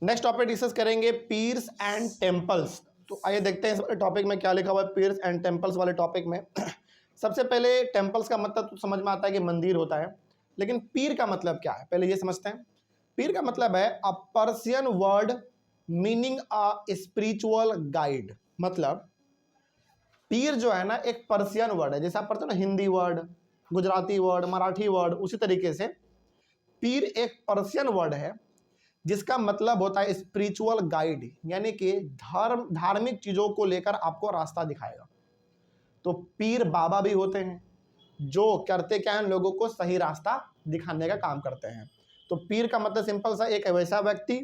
Next topic discuss करेंगे pirs and temples. तो आइए देखते हैं इस वाले टॉपिक में क्या लिखा हुआ है पीर्स एंड टेम्पल्स वाले टॉपिक में। सबसे पहले टेम्पल्स का मतलब तो समझ में आता है कि मंदिर होता है, लेकिन पीर का मतलब क्या है पहले ये समझते हैं। पीर का मतलब है अ Persian word meaning a spiritual guide. मतलब पीर जो है ना एक पर्शियन वर्ड है, जैसे आप पढ़ते हो ना Hindi word, Gujarati word, Marathi word, उसी तरीके से पीर एक पर्शियन वर्ड है जिसका मतलब होता है स्पिरिचुअल गाइड, यानी कि धार्मिक चीजों को लेकर आपको रास्ता दिखाएगा। तो पीर बाबा भी होते हैं जो करते क्या है, लोगों को सही रास्ता दिखाने का काम करते हैं। तो पीर का मतलब सिंपल सा एक वैसा व्यक्ति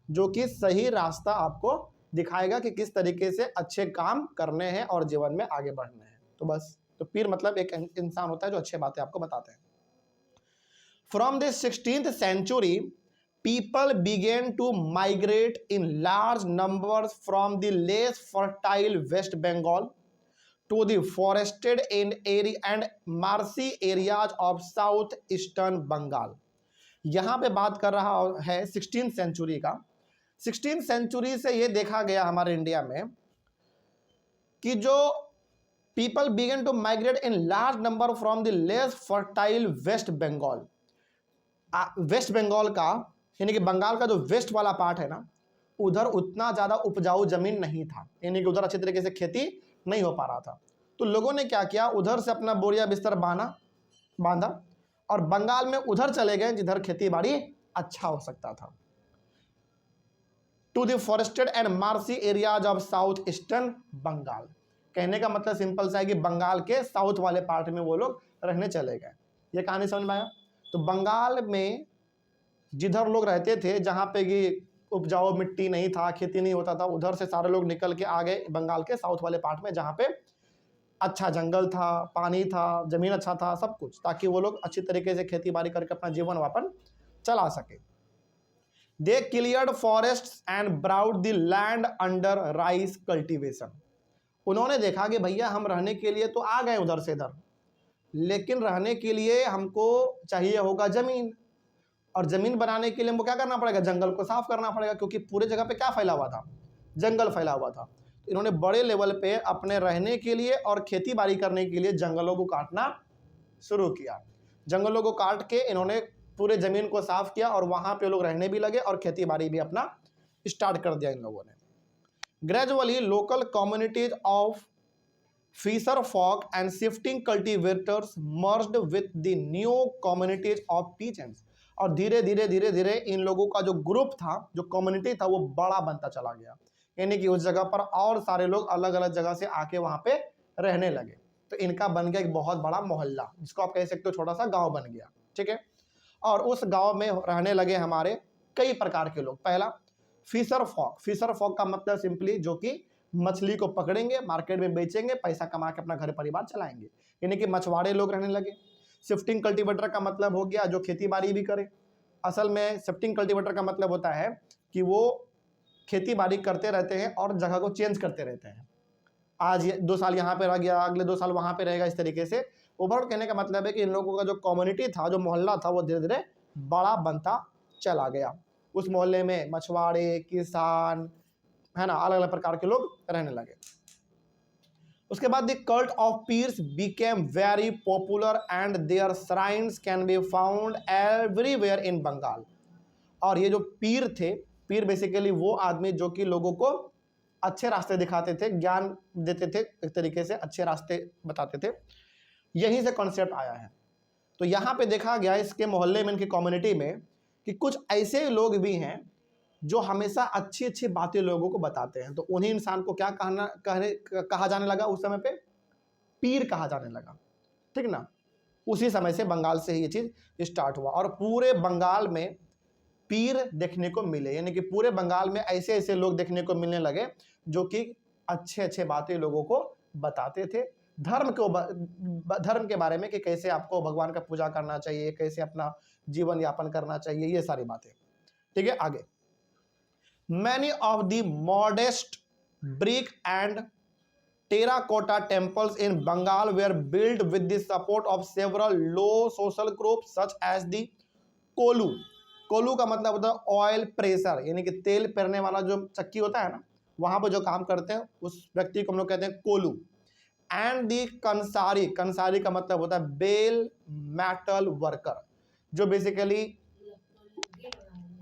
जो कि सही रास्ता आपको दिखाएगा कि किस तरीके से अच्छे काम करने हैं और जीवन में आगे बढ़ने हैं। तो बस, तो पीर मतलब एक इंसान होता है जो अच्छी बातें आपको बताते हैं। From the 16th century, people began to migrate in large numbers from the less fertile West Bengal to the forested and marshy areas of southeastern Bengal। यहाँ पे बात कर रहा है 16th सेंचुरी का। 16th सेंचुरी से ये देखा गया हमारे इंडिया में कि जो people began to migrate in large number from the less fertile West Bengal। West Bengal का यानी कि बंगाल का जो वेस्ट वाला पार्ट है ना, उधर उतना ज़्यादा उपजाऊ जमीन नहीं था, यानी कि उधर अच्छी तरीके से खेती नहीं हो पा रहा था। तो लोगों ने क्या किया, उधर से अपना बोरिया बिस्तर बांधा और बंगाल में उधर चले गए जिधर खेती बाड़ी अच्छा हो सकता था। To the forested and marshy areas of south eastern Bengal. कहने का मतलब सिंपल सा है कि बंगाल के साउथ वाले पार्ट में वो लोग रहने चले गए। ये कहानी समझ में आया? तो बंगाल में जिधर लोग रहते थे, जहाँ पे कि उपजाऊ मिट्टी नहीं था, खेती नहीं होता था, उधर से सारे लोग निकल के आ गए बंगाल के साउथ वाले पार्ट में, जहाँ पे अच्छा जंगल था, पानी था, जमीन अच्छा था, सब कुछ, ताकि वो लोग अच्छी तरीके से खेती बाड़ी करके अपना जीवन यापन चला सके। They cleared forests and brought the land under rice cultivation. उन्होंने देखा कि भैया हम रहने के लिए तो आ गए उधर से इधर, लेकिन रहने के लिए हमको चाहिए होगा जमीन, और जमीन बनाने के लिए हमको क्या करना पड़ेगा, जंगल को साफ करना पड़ेगा, क्योंकि पूरे जगह पे क्या फैला हुआ था, जंगल फैला हुआ था। तो इन्होंने बड़े लेवल पे अपने रहने के लिए और खेती बाड़ी करने के लिए जंगलों को काटना शुरू किया। जंगलों को काट के इन्होंने पूरे जमीन को साफ किया और वहां पे लोग रहने भी लगे और खेती बाड़ी भी अपना स्टार्ट कर दिया इन लोगों ने। Gradually local communities of fisher folk and shifting cultivators merged with the new communities of peasants. और धीरे धीरे इन लोगों का जो ग्रुप था, जो कम्युनिटी था, वो बड़ा बनता चला गया, यानी कि उस जगह पर और सारे लोग अलग अलग जगह से आके वहां पे रहने लगे। तो इनका बन गया एक बहुत बड़ा मोहल्ला, जिसको आप कह सकते हो छोटा सा गांव बन गया। ठीक है, और उस गांव में रहने लगे हमारे कई प्रकार के लोग। पहला फिशर फॉक। फिशर फॉक का मतलब सिंपली जो कि मछली को पकड़ेंगे, मार्केट में बेचेंगे, पैसा कमा के अपना घर परिवार चलाएंगे, यानी कि मछुआरे लोग रहने लगे। शिफ्टिंग कल्टीवेटर का मतलब हो गया जो खेती बाड़ी भी करे। असल में शिफ्टिंग कल्टीवेटर का मतलब होता है कि वो खेती बाड़ी करते रहते हैं और जगह को चेंज करते रहते हैं। आज 2 साल यहाँ पे रह गया, अगले 2 साल वहाँ पे रहेगा, इस तरीके से। ओवरऑल कहने का मतलब है कि इन लोगों का जो कम्युनिटी था, जो मोहल्ला था, वो धीरे धीरे बड़ा बनता चला गया। उस मोहल्ले में मछुआरे, किसान, है ना, अलग अलग प्रकार के लोग रहने लगे। उसके बाद the cult of pirs became very popular and their shrines can be found everywhere in Bengal. और ये जो पीर थे, पीर बेसिकली वो आदमी जो कि लोगों को अच्छे रास्ते दिखाते थे, ज्ञान देते थे, एक तरीके से अच्छे रास्ते बताते थे। यहीं से कॉन्सेप्ट आया है। तो यहाँ पे देखा गया इसके मोहल्ले में, इनकी कम्युनिटी में, कि कुछ ऐसे लोग भी हैं जो हमेशा अच्छी अच्छी बातें लोगों को बताते हैं। तो उन्हीं इंसान को क्या कहा जाने लगा उस समय पे, पीर कहा जाने लगा। ठीक ना, उसी समय से बंगाल से ही ये चीज स्टार्ट हुआ और पूरे बंगाल में पीर देखने को मिले, यानी कि पूरे बंगाल में ऐसे ऐसे लोग देखने को मिलने लगे जो कि अच्छे अच्छे बातें लोगों को बताते थे, धर्म के बारे में, कि कैसे आपको भगवान का पूजा करना चाहिए, कैसे अपना जीवन यापन करना चाहिए, ये सारी बातें। ठीक है, आगे। Many of the modest brick and terracotta temples in Bengal were built with the support of several low social groups such as the Kolu, कोलू का मतलब होता है ऑयल प्रेशर, यानी कि तेल पेरने वाला जो चक्की होता है ना, वहां पर जो काम करते हैं उस व्यक्ति को हम लोग कहते हैं कोलू। एंड दी कंसारी, कंसारी का मतलब होता है बेल मेटल वर्कर, जो बेसिकली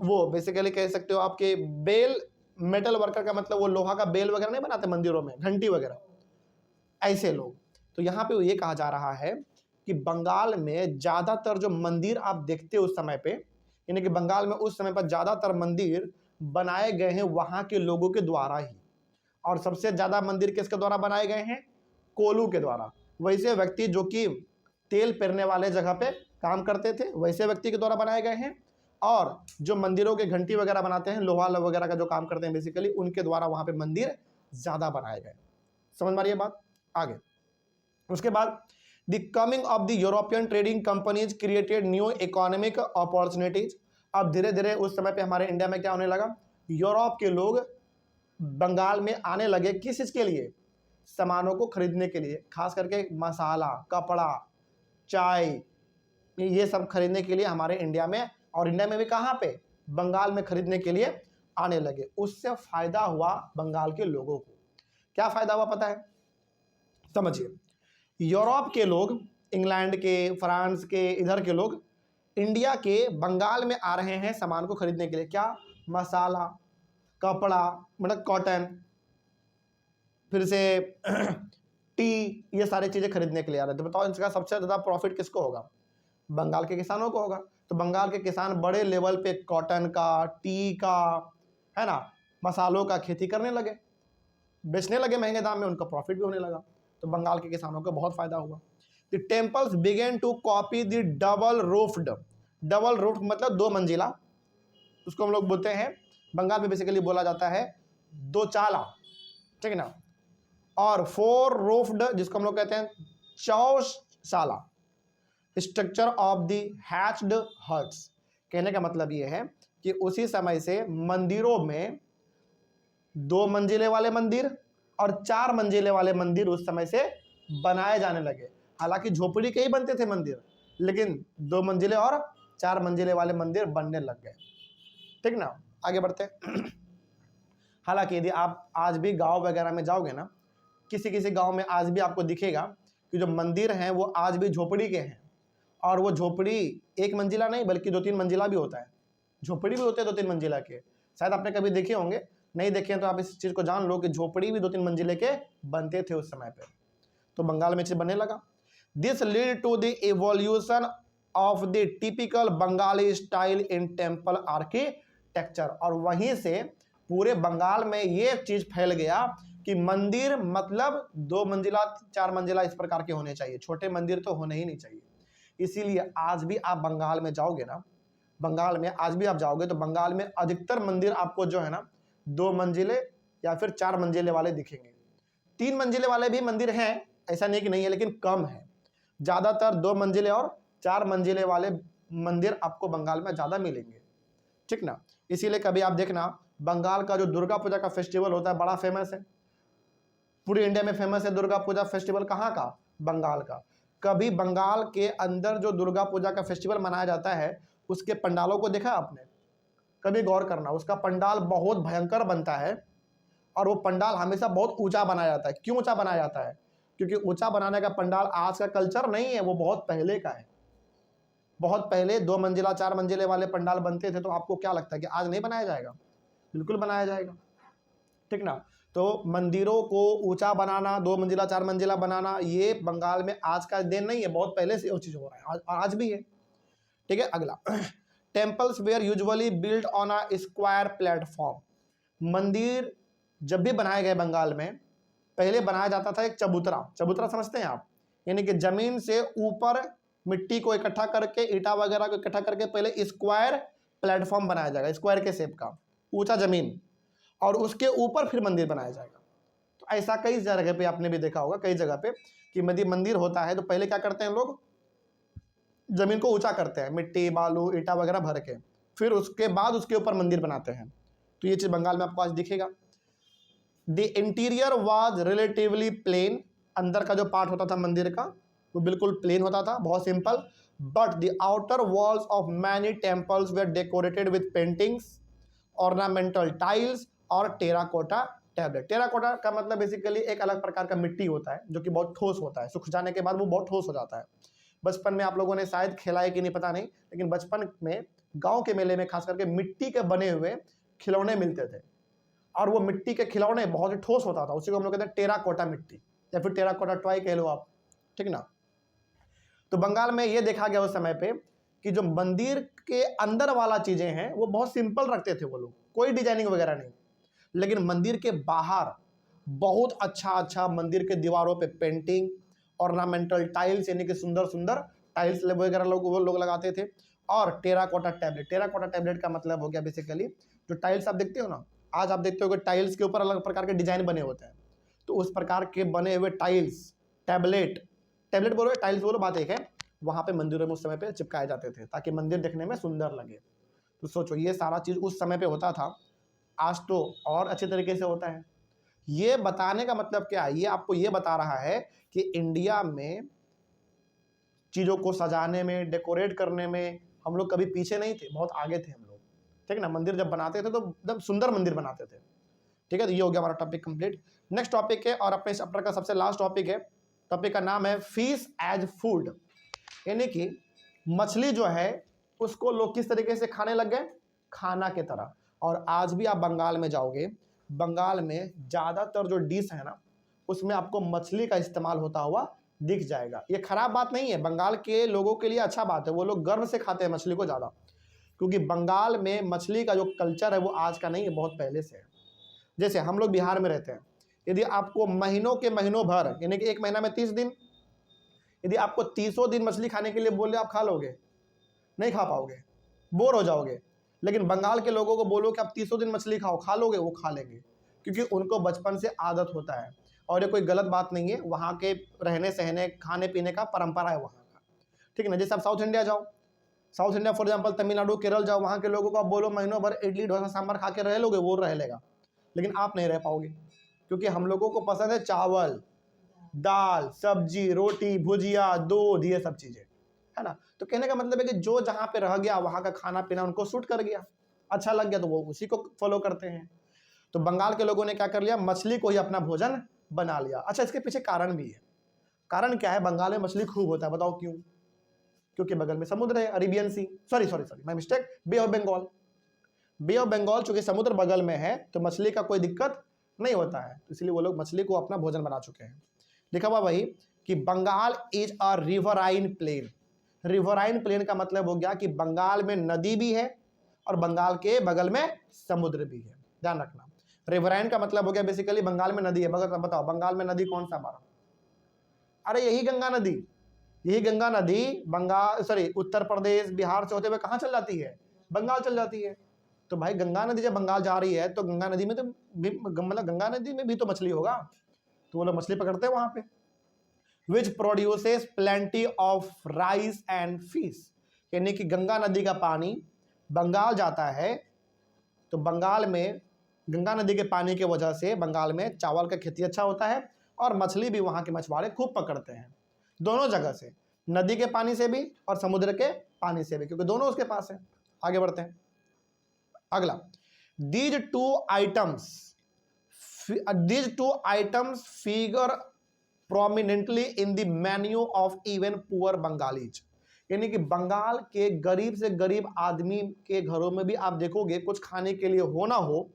वो बेसिकली कह सकते हो आपके बेल मेटल वर्कर का मतलब वो लोहा का बेल वगैरह नहीं बनाते मंदिरों में, घंटी वगैरह, ऐसे लोग। तो यहाँ पे ये कहा जा रहा है कि बंगाल में ज्यादातर जो मंदिर आप देखते हो उस समय पे, यानी कि बंगाल में उस समय पर ज्यादातर मंदिर बनाए गए हैं वहां के लोगों के द्वारा ही। और सबसे ज्यादा मंदिर किसके द्वारा बनाए गए हैं? कोलू के द्वारा। वैसे व्यक्ति जो कि तेल पेरने वाले जगह पे काम करते थे, वैसे व्यक्ति के द्वारा बनाए गए हैं। और जो मंदिरों के घंटी वगैरह बनाते हैं, लोहा वगैरह का जो काम करते हैं बेसिकली, उनके द्वारा वहां पे मंदिर ज्यादा बनाए गए। समझ में आ रही है बात? आगे उसके बाद the coming of the European trading companies created new economic opportunities. अब धीरे धीरे उस समय पे हमारे इंडिया में क्या होने लगा? यूरोप के लोग बंगाल में आने लगे। किस चीज के लिए? सामानों को खरीदने के लिए, खास करके मसाला, कपड़ा, चाय, ये सब खरीदने के लिए हमारे इंडिया में, और इंडिया में भी कहाँ पे? बंगाल में खरीदने के लिए आने लगे। उससे फायदा हुआ बंगाल के लोगों को। क्या फायदा हुआ पता है? समझिए, यूरोप के लोग, इंग्लैंड के, फ्रांस के, इधर के लोग इंडिया के बंगाल में आ रहे हैं सामान को खरीदने के लिए। क्या? मसाला, कपड़ा मतलब कॉटन, फिर से टी, ये सारी चीजें खरीदने के लिए आ रहे हैं। तो बताओ इसका सबसे ज्यादा प्रॉफिट किसको होगा? बंगाल के किसानों को होगा। तो बंगाल के किसान बड़े लेवल पे कॉटन का, टी का, है ना, मसालों का खेती करने लगे, बेचने लगे महंगे दाम में, उनका प्रॉफिट भी होने लगा। तो बंगाल के किसानों को बहुत फायदा हुआ। The temples began to copy the double roofed, double roof मतलब दो मंजिला, उसको हम लोग बोलते हैं बंगाल में बेसिकली बोला जाता है दो चाला, ठीक है ना, और फोर रूफ्ड जिसको हम लोग कहते हैं चौशाला structure of the hatched huts. कहने का मतलब ये है कि उसी समय से मंदिरों में दो मंजिले वाले मंदिर और चार मंजिले वाले मंदिर उस समय से बनाए जाने लगे। हालांकि झोपड़ी के ही बनते थे मंदिर, लेकिन दो मंजिले और चार मंजिले वाले मंदिर बनने लग गए। ठीक ना, आगे बढ़ते हैं। हालांकि यदि आप आज भी गांव वगैरह में जाओगे ना, किसी किसी गांव में आज भी आपको दिखेगा कि जो मंदिर हैं वो आज भी झोपड़ी के हैं, और वो झोपड़ी एक मंजिला नहीं बल्कि दो तीन मंजिला भी होता है। झोपड़ी भी होते हैं दो तीन मंजिला के, शायद आपने कभी देखे होंगे, नहीं देखे तो आप इस चीज को जान लो कि झोपड़ी भी दो तीन मंजिले के बनते थे उस समय पे। तो बंगाल में चीज बनने लगा। This lead to the evolution of the typical Bengali style in temple architecture. और वहीं से पूरे बंगाल में ये चीज फैल गया कि मंदिर मतलब दो मंजिला चार मंजिला इस प्रकार के होने चाहिए, छोटे मंदिर तो होने ही नहीं चाहिए। इसीलिए आज भी आप बंगाल में जाओगे ना, बंगाल में आज भी आप जाओगे तो बंगाल में अधिकतर मंदिर आपको जो है ना दो मंजिले या फिर चार मंजिले वाले दिखेंगे। तीन मंजिले वाले भी मंदिर हैं, ऐसा नहीं कि नहीं है, लेकिन कम है। ज्यादातर दो मंजिले और चार मंजिले वाले मंदिर आपको बंगाल में ज्यादा मिलेंगे। ठीक ना, इसीलिए कभी आप देखना बंगाल का जो दुर्गा पूजा का फेस्टिवल होता है बड़ा फेमस है, पूरी इंडिया में फेमस है दुर्गा पूजा फेस्टिवल। कहाँ का? बंगाल का। कभी बंगाल के अंदर जो दुर्गा पूजा का फेस्टिवल मनाया जाता है उसके पंडालों को देखा आपने? कभी गौर करना, उसका पंडाल बहुत भयंकर बनता है, और वो पंडाल हमेशा बहुत ऊंचा बनाया जाता है। क्यों ऊंचा बनाया जाता है? क्योंकि ऊंचा बनाने का पंडाल आज का कल्चर नहीं है, वो बहुत पहले का है। बहुत पहले दो मंजिला चार मंजिले वाले पंडाल बनते थे। तो आपको क्या लगता है कि आज नहीं बनाया जाएगा? बिल्कुल बनाया जाएगा। ठीक ना, तो मंदिरों को ऊंचा बनाना, दो मंजिला चार मंजिला बनाना, ये बंगाल में आज का दिन नहीं है, बहुत पहले से वो चीज हो रहा है, आज भी है। ठीक है, अगला temples were usually build on a square platform. मंदिर जब भी बनाए गए बंगाल में, पहले बनाया जाता था एक चबूतरा। चबूतरा समझते हैं आप? यानी कि जमीन से ऊपर मिट्टी को इकट्ठा करके, ईटा वगैरह को इकट्ठा करके पहले स्क्वायर प्लेटफॉर्म बनाया जाएगा, स्क्वायर के शेप का ऊंचा जमीन, और उसके ऊपर फिर मंदिर बनाया जाएगा। तो ऐसा कई जगह पे आपने भी देखा होगा, कई जगह पे कि मंदिर होता है तो पहले क्या करते हैं लोग, जमीन को ऊंचा करते हैं, मिट्टी बालू ईटा वगैरह भर के, फिर उसके बाद उसके ऊपर मंदिर बनाते हैं। तो ये चीज बंगाल में आपको आज दिखेगा। The interior was relatively plain. अंदर का जो पार्ट होता था मंदिर का वो बिल्कुल प्लेन होता था, बहुत simple. But the outer walls of many temples were decorated with paintings, ornamental tiles और टेराकोटा टैबलेट। टेराकोटा का मतलब बेसिकली एक अलग प्रकार का मिट्टी होता है जो कि बहुत ठोस होता है, सूख जाने के बाद वो बहुत ठोस हो जाता है। बचपन में आप लोगों ने शायद खेला है कि नहीं पता नहीं, लेकिन बचपन में गांव के मेले में खास करके मिट्टी के बने हुए खिलौने मिलते थे, और वो मिट्टी के खिलौने बहुत ही ठोस होता था, उसी को हम लोग कहते हैं टेराकोटा मिट्टी या फिर टेराकोटा टॉय कह लो आप, ठीक ना। तो बंगाल में ये देखा गया उस समय पे कि जो मंदिर के अंदर वाला चीजें हैं वो बहुत सिंपल रखते थे वो लोग, कोई डिजाइनिंग वगैरह नहीं, लेकिन मंदिर के बाहर बहुत अच्छा अच्छा मंदिर के दीवारों पे पेंटिंग, ऑर्नामेंटल टाइल्स यानी कि सुंदर सुंदर टाइल्स वगैरह वो लोग लगाते थे, और टेराकोटा टैबलेट। टेराकोटा टैबलेट का मतलब हो गया बेसिकली जो टाइल्स आप देखते हो ना, आज आप देखते हो कि टाइल्स के ऊपर अलग प्रकार के डिजाइन बने होते हैं, तो उस प्रकार के बने हुए टाइल्स, टैबलेट बोलो टाइल्स बोलो बात एक है, वहां पे मंदिरों में उस समय पे चिपकाए जाते थे ताकि मंदिर देखने में सुंदर लगे। तो सोचो ये सारा चीज उस समय पे होता था, आज तो और अच्छे तरीके से होता है। ये बताने का मतलब क्या है, ये आपको ये बता रहा है कि इंडिया में चीजों को सजाने में, डेकोरेट करने में हम लोग कभी पीछे नहीं थे, बहुत आगे थे हम लोग, ठीक है ना। मंदिर जब बनाते थे तो एकदम सुंदर मंदिर बनाते थे, ठीक है। तो ये हो गया हमारा टॉपिक कंप्लीट। नेक्स्ट टॉपिक है और अपने चैप्टर का सबसे लास्ट टॉपिक है, टॉपिक का नाम है फिश एज फूड, यानी कि मछली जो है उसको लोग किस तरीके से खाने लग गए, खाना के तरह। और आज भी आप बंगाल में जाओगे, बंगाल में ज्यादातर जो डिश है ना उसमें आपको मछली का इस्तेमाल होता हुआ दिख जाएगा। ये खराब बात नहीं है, बंगाल के लोगों के लिए अच्छा बात है, वो लोग गर्व से खाते हैं मछली को ज्यादा, क्योंकि बंगाल में मछली का जो कल्चर है वो आज का नहीं है, बहुत पहले से है। जैसे हम लोग बिहार में रहते हैं, यदि आपको महीनों के महीनों भर यानी कि एक महीना में 30 दिन, यदि आपको 30 दिन मछली खाने के लिए बोले आप खा लोगे, नहीं खा पाओगे, बोर हो जाओगे। लेकिन बंगाल के लोगों को बोलो कि आप 30 दिन मछली खाओ, खा लोगे, वो खा लेंगे, क्योंकि उनको बचपन से आदत होता है। और ये कोई गलत बात नहीं है, वहाँ के रहने सहने खाने पीने का परंपरा है वहाँ का, ठीक है ना। जैसे आप साउथ इंडिया जाओ, south India for example Tamil Nadu Kerala जाओ, वहाँ के लोगों को आप बोलो महीनों भर इडली डोसा सांभर खा के रह लोगे, वो रह लेगा, लेकिन आप नहीं रह पाओगे, क्योंकि हम लोगों को पसंद है चावल, दाल, सब्जी, रोटी, भुजिया, दूध, ये सब चीजें, है ना। तो कहने का मतलब है कि जो जहां पे रह गया वहां का खाना पीना उनको सूट कर गया, अच्छा लग गया, तो वो उसी को फॉलो करते हैं। तो बंगाल के लोगों ने क्या कर लिया, मछली को ही अपना भोजन बना लिया। अच्छा, इसके पीछे कारण भी है। कारण क्या है, बंगाल में मछली खूब होता है, बताओ क्यों? क्योंकि बगल में समुद्र है, Arabian Sea, sorry my mistake, Bay of Bengal. Bay of Bengal चूंकि समुद्र बगल में है तो मछली का कोई दिक्कत नहीं होता है, तो इसलिए वो लोग मछली को अपना भोजन बना चुके हैं। लिखा हुआ वही कि Bengal is a riverine plain. Riverine plain का मतलब हो गया कि बंगाल में नदी भी है और बंगाल के बगल में समुद्र भी है, ध्यान रखना। रिवराइन का मतलब हो गया बेसिकली बंगाल में नदी है। बताओ बंगाल में नदी कौन सा हमारा? अरे यही गंगा नदी। यही गंगा नदी बंगाल सॉरी उत्तर प्रदेश बिहार से होते हुए कहाँ चल जाती है? बंगाल चल जाती है। तो भाई गंगा नदी जब बंगाल जा रही है तो गंगा नदी में तो मतलब गंगा नदी में भी तो मछली होगा, तो वो लोग मछली पकड़ते हैं वहां पे। Which produces plenty of rice and fish, यानी कि गंगा नदी का पानी बंगाल जाता है, तो बंगाल में गंगा नदी के पानी की वजह से बंगाल में चावल का खेती अच्छा होता है और मछली भी वहां के मछुआरे खूब पकड़ते हैं, दोनों जगह से, नदी के पानी से भी और समुद्र के पानी से भी, क्योंकि दोनों उसके पास है। आगे बढ़ते हैं, अगला, these two items figure prominently in the menu of even poor Bengalis, यानी कि बंगाल के गरीब से गरीब आदमी के घरों में भी आप देखोगे कुछ खाने के लिए हो ना हो,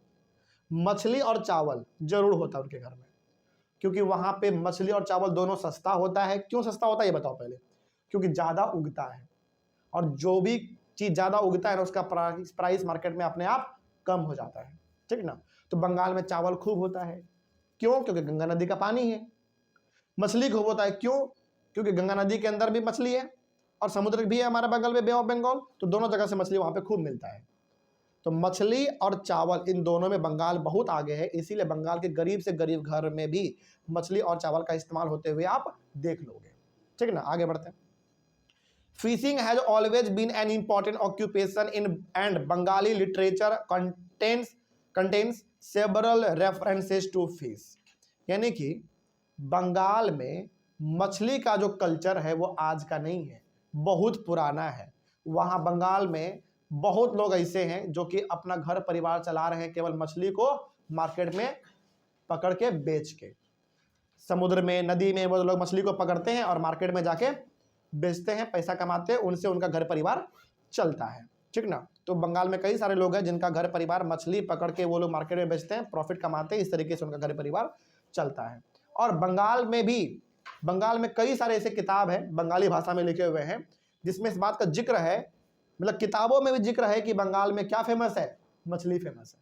मछली और चावल जरूर होता है उनके घर में, क्योंकि वहां पे मछली और चावल दोनों सस्ता होता है। क्यों सस्ता होता है ये बताओ पहले? क्योंकि ज्यादा उगता है, और जो भी चीज ज्यादा उगता है ना उसका प्राइस मार्केट में अपने आप कम हो जाता है, ठीक ना। तो बंगाल में चावल खूब होता है, क्यों? क्योंकि गंगा नदी का पानी है। मछली खूब होता है, क्यों? क्योंकि गंगा नदी के अंदर भी मछली है और समुद्र भी है हमारे बगल में, बे ऑफ बंगाल, तो दोनों जगह से मछली वहां पे खूब मिलता है। तो मछली और चावल इन दोनों में बंगाल बहुत आगे है, इसीलिए बंगाल के गरीब से गरीब घर में भी मछली और चावल का इस्तेमाल होते हुए आप देख लोगे, ठीक ना। आगे बढ़ते हैं। Fishing has always been an important occupation in and Bengali literature contains several references to fish, यानी कि बंगाल में मछली का जो कल्चर है वो आज का नहीं है, बहुत पुराना है। वहाँ बंगाल में बहुत लोग ऐसे हैं जो कि अपना घर परिवार चला रहे हैं केवल मछली को मार्केट में पकड़ के बेच के। समुद्र में, नदी में वो लोग मछली को पकड़ते हैं और मार्केट में जाके बेचते हैं, पैसा कमाते हैं, उनसे उनका घर परिवार चलता है, ठीक ना। तो बंगाल में कई सारे लोग हैं जिनका घर परिवार मछली पकड़ के वो लोग मार्केट में बेचते हैं, प्रॉफिट कमाते हैं, इस तरीके से उनका घर परिवार चलता है। और बंगाल में कई सारे ऐसे किताब हैं बंगाली भाषा में लिखे हुए हैं जिसमें इस बात का जिक्र है, मतलब किताबों में भी जिक्र है कि बंगाल में क्या फेमस है, मछली फेमस है।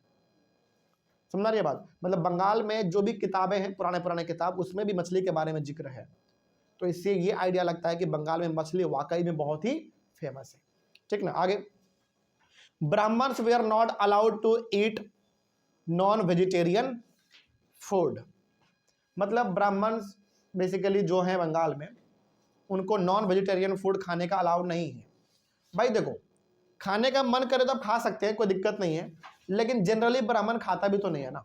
समझा रही है बात, मतलब बंगाल में जो भी किताबें हैं पुराने किताब, उसमें भी मछली के बारे में जिक्र है। तो इससे ये आइडिया लगता है कि बंगाल में मछली वाकई में बहुत ही फेमस है, ठीक ना। आगे, Brahmins they are not allowed to eat non vegetarian food. मतलब ब्राह्मण्स बेसिकली जो है बंगाल में, उनको नॉन वेजिटेरियन फूड खाने का अलाउड नहीं है। भाई देखो, खाने का मन करे तो आप खा सकते हैं, कोई दिक्कत नहीं है, लेकिन जनरली ब्राह्मण खाता भी तो नहीं है ना।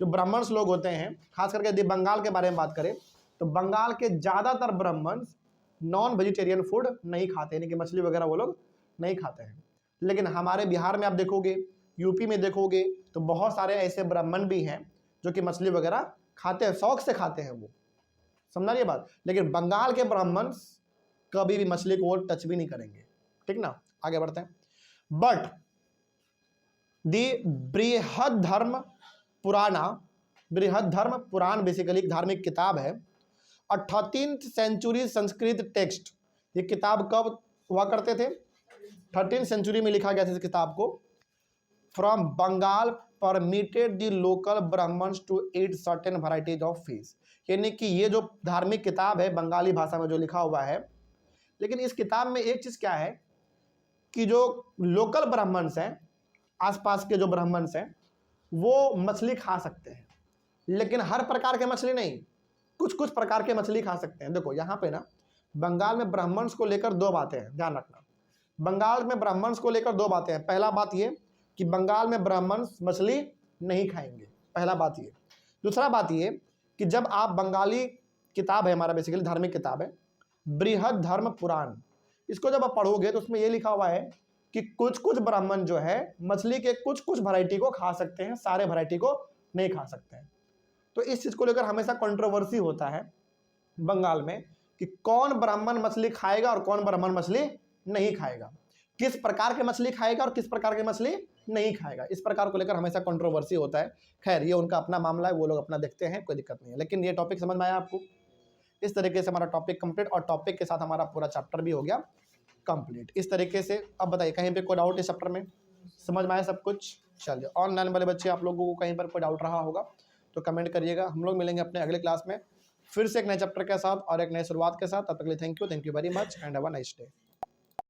जो ब्राह्मण्स लोग होते हैं, खास करके यदि बंगाल के बारे में बात करें तो बंगाल के ज़्यादातर ब्राह्मण्स नॉन वेजिटेरियन फूड नहीं खाते, यानी कि मछली वगैरह वो लोग नहीं खाते हैं। लेकिन हमारे बिहार में आप देखोगे, यूपी में देखोगे तो बहुत सारे ऐसे ब्राह्मण भी हैं जो कि मछली वगैरह खाते हैं, शौक से खाते हैं वो। समझा रही है बात। लेकिन बंगाल के ब्राह्मण कभी भी मछली को वो टच भी नहीं करेंगे, ठीक ना। आगे बढ़ते हैं। बट दी बृहद धर्म पुराण बेसिकली एक धार्मिक किताब है, 13th सेंचुरी संस्कृत टेक्स्ट। ये किताब कब हुआ करते थे, 13th सेंचुरी में लिखा गया था इस किताब को। From Bengal permitted the local Brahmins to eat certain varieties of fish. यानी कि ये जो धार्मिक किताब है बंगाली भाषा में जो लिखा हुआ है, लेकिन इस किताब में एक चीज़ क्या है कि जो लोकल ब्राह्मण्स हैं, आसपास के जो ब्राह्मण्स हैं, वो मछली खा सकते हैं, लेकिन हर प्रकार के मछली नहीं, कुछ कुछ प्रकार के मछली खा सकते हैं। देखो यहाँ पे ना बंगाल में ब्राह्मण्स को लेकर दो बातें हैं, ध्यान रखना। बंगाल में ब्राह्मण्स को लेकर दो बातें हैं। पहला बात ये कि बंगाल में ब्राह्मण्स मछली नहीं खाएंगे, पहला बात ये। दूसरा बात ये कि जब आप बंगाली किताब है, हमारा बेसिकली धार्मिक किताब है बृहद धर्म पुराण, इसको जब आप पढ़ोगे तो उसमें ये लिखा हुआ है कि कुछ कुछ ब्राह्मण जो है मछली के कुछ कुछ वैरायटी को खा सकते हैं, सारे वैरायटी को नहीं खा सकते हैं। तो इस चीज़ को लेकर हमेशा कंट्रोवर्सी होता है बंगाल में कि कौन ब्राह्मण मछली खाएगा और कौन ब्राह्मण मछली नहीं खाएगा, किस प्रकार के मछली खाएगा और किस प्रकार की मछली नहीं खाएगा। इस प्रकार को लेकर हमेशा कंट्रोवर्सी होता है। खैर ये उनका अपना मामला है, वो लोग अपना देखते हैं, कोई दिक्कत नहीं है। लेकिन ये टॉपिक समझ में आया आपको। इस तरीके से हमारा टॉपिक कंप्लीट, और टॉपिक के साथ हमारा पूरा चैप्टर भी हो गया कंप्लीट। इस तरीके से अब बताइए कहीं पे कोई डाउट इस चैप्टर में, समझ में आया सब कुछ। चलिए, ऑनलाइन वाले बच्चे आप लोगों को कहीं पर कोई डाउट रहा होगा तो कमेंट करिएगा। हम लोग मिलेंगे अपने अगले क्लास में फिर से एक नए चैप्टर के साथ और एक नए शुरुआत के साथ। तब तक के लिए thank you very much and have a nice day.